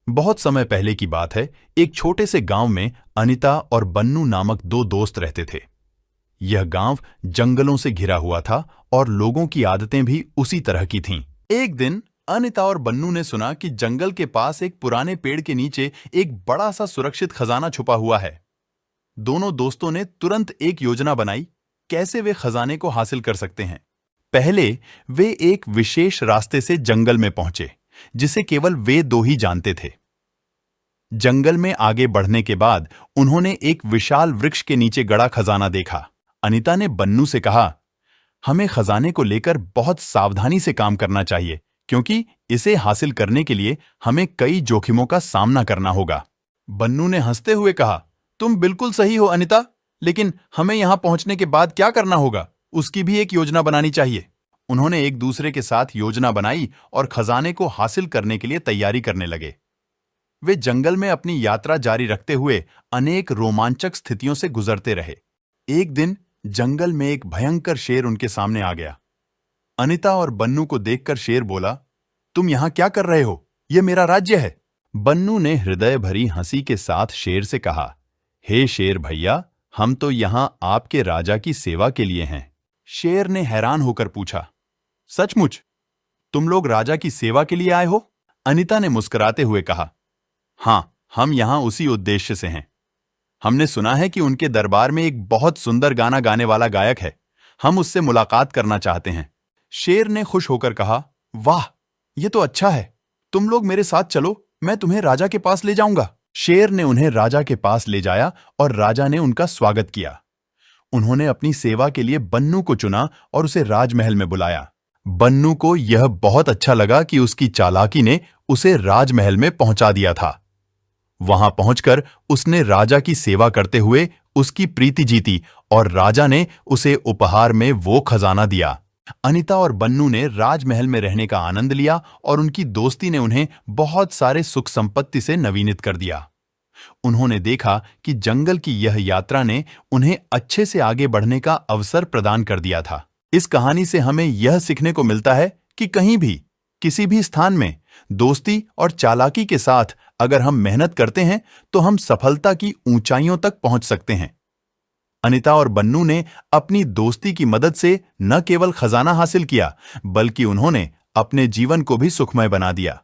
बहुत समय पहले की बात है। एक छोटे से गांव में अनिता और बन्नू नामक दो दोस्त रहते थे। यह गांव जंगलों से घिरा हुआ था और लोगों की आदतें भी उसी तरह की थीं। एक दिन अनिता और बन्नू ने सुना कि जंगल के पास एक पुराने पेड़ के नीचे एक बड़ा सा सुरक्षित खजाना छुपा हुआ है। दोनों दोस्तों ने तुरंत एक योजना बनाई, कैसे वे खजाने को हासिल कर सकते हैं। पहले वे एक विशेष रास्ते से जंगल में पहुंचे, जिसे केवल वे दो ही जानते थे। जंगल में आगे बढ़ने के बाद उन्होंने एक विशाल वृक्ष के नीचे गड़ा खजाना देखा। अनिता ने बन्नू से कहा, हमें खजाने को लेकर बहुत सावधानी से काम करना चाहिए, क्योंकि इसे हासिल करने के लिए हमें कई जोखिमों का सामना करना होगा। बन्नू ने हंसते हुए कहा, तुम बिल्कुल सही हो अनिता, लेकिन हमें यहां पहुंचने के बाद क्या करना होगा, उसकी भी एक योजना बनानी चाहिए। उन्होंने एक दूसरे के साथ योजना बनाई और खजाने को हासिल करने के लिए तैयारी करने लगे। वे जंगल में अपनी यात्रा जारी रखते हुए अनेक रोमांचक स्थितियों से गुजरते रहे। एक दिन जंगल में एक भयंकर शेर उनके सामने आ गया। अनिता और बन्नू को देखकर शेर बोला, तुम यहां क्या कर रहे हो? यह मेरा राज्य है। बन्नू ने हृदय भरी हंसी के साथ शेर से कहा, हे शेर भैया, हम तो यहां आपके राजा की सेवा के लिए हैं। शेर ने हैरान होकर पूछा, सचमुच? तुम लोग राजा की सेवा के लिए आए हो? अनिता ने मुस्कुराते हुए कहा, हां, हम यहां उसी उद्देश्य से हैं। हमने सुना है कि उनके दरबार में एक बहुत सुंदर गाना गाने वाला गायक है। हम उससे मुलाकात करना चाहते हैं। शेर ने खुश होकर कहा, वाह, यह तो अच्छा है। तुम लोग मेरे साथ चलो, मैं तुम्हें राजा के पास ले जाऊंगा। शेर ने उन्हें राजा के पास ले जाया और राजा ने उनका स्वागत किया। उन्होंने अपनी सेवा के लिए बन्नू को चुना और उसे राजमहल में बुलाया। बन्नू को यह बहुत अच्छा लगा कि उसकी चालाकी ने उसे राजमहल में पहुंचा दिया था। वहां पहुंचकर उसने राजा की सेवा करते हुए उसकी प्रीति जीती और राजा ने उसे उपहार में वो खजाना दिया। अनिता और बन्नू ने राजमहल में रहने का आनंद लिया और उनकी दोस्ती ने उन्हें बहुत सारे सुख संपत्ति से नवीनित कर दिया। उन्होंने देखा कि जंगल की यह यात्रा ने उन्हें अच्छे से आगे बढ़ने का अवसर प्रदान कर दिया था। इस कहानी से हमें यह सीखने को मिलता है कि कहीं भी, किसी भी स्थान में दोस्ती और चालाकी के साथ अगर हम मेहनत करते हैं तो हम सफलता की ऊंचाइयों तक पहुंच सकते हैं। अनिता और बन्नू ने अपनी दोस्ती की मदद से न केवल खजाना हासिल किया, बल्कि उन्होंने अपने जीवन को भी सुखमय बना दिया।